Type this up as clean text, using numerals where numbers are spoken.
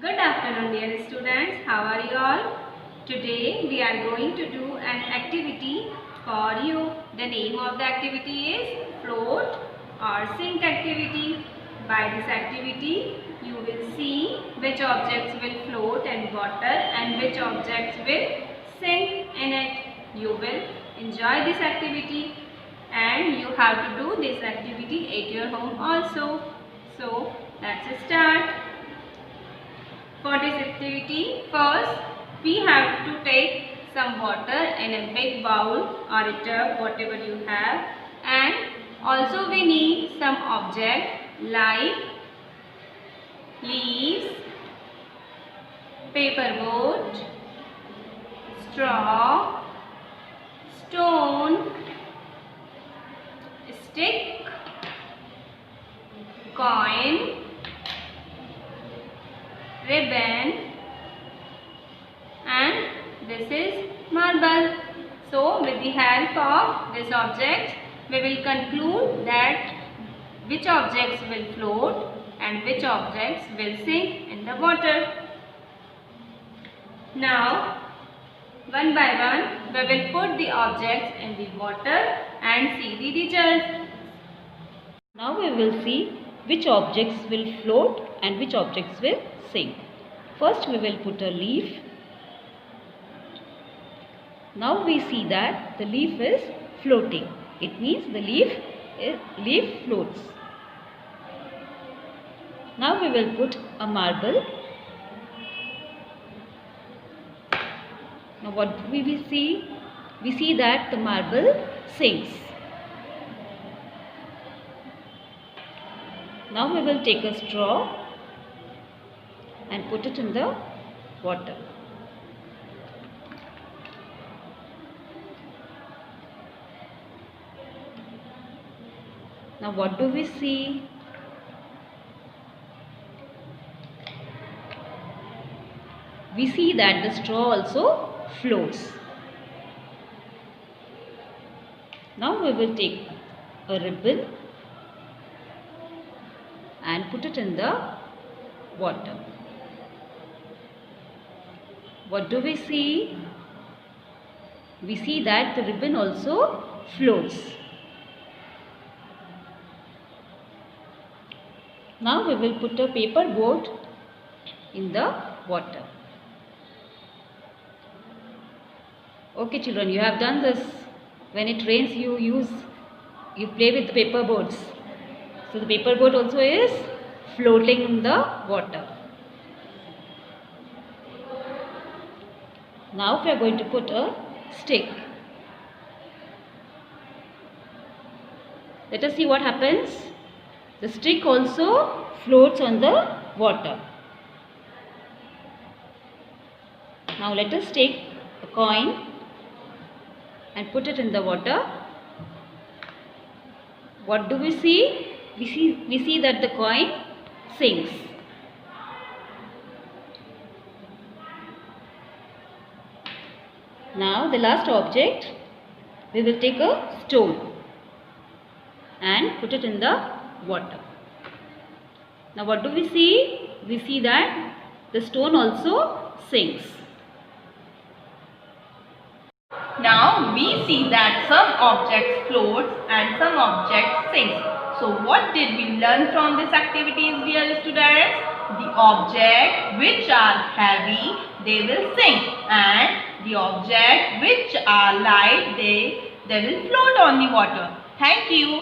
Good afternoon, dear students. How are you all? Today we are going to do an activity for you. The name of the activity is float or sink activity. By this activity, you will see which objects will float in water and which objects will sink in it. You will enjoy this activity and you have to do this activity at your home also. So, let's start. For this activity, first we have to take some water in a big bowl or a tub, whatever you have, and also we need some object like leaves, paper boat, straw, stone, stick, coin, ribbon, and this is marble. So with the help of this object, we will conclude that which objects will float and which objects will sink in the water. Now one by one we will put the objects in the water and see the result. Now we will see which objects will float and which objects will sink. First we will put a leaf. Now we see that the leaf is floating. It means the leaf floats. Now we will put a marble. Now what do we see? We see that the marble sinks. Now we will take a straw and put it in the water. Now what do we see? We see that the straw also floats. Now we will take a ribbon and put it in the water. What do we see? We see that the ribbon also floats. Now we will put a paper boat in the water. Okay children, you have done this. When it rains, you play with the paper boats. So the paper boat also is floating in the water. Now we are going to put a stick. Let us see what happens. The stick also floats on the water. Now let us take a coin and put it in the water. What do we see? We see that the coin sinks. Now the last object, we will take a stone and put it in the water. Now what do we see? We see that the stone also sinks. Now we see that some objects float and some objects sink. So what did we learn from this activity, dear students? The objects which are heavy, they will sink, and the objects which are light, they will float on the water. Thank you.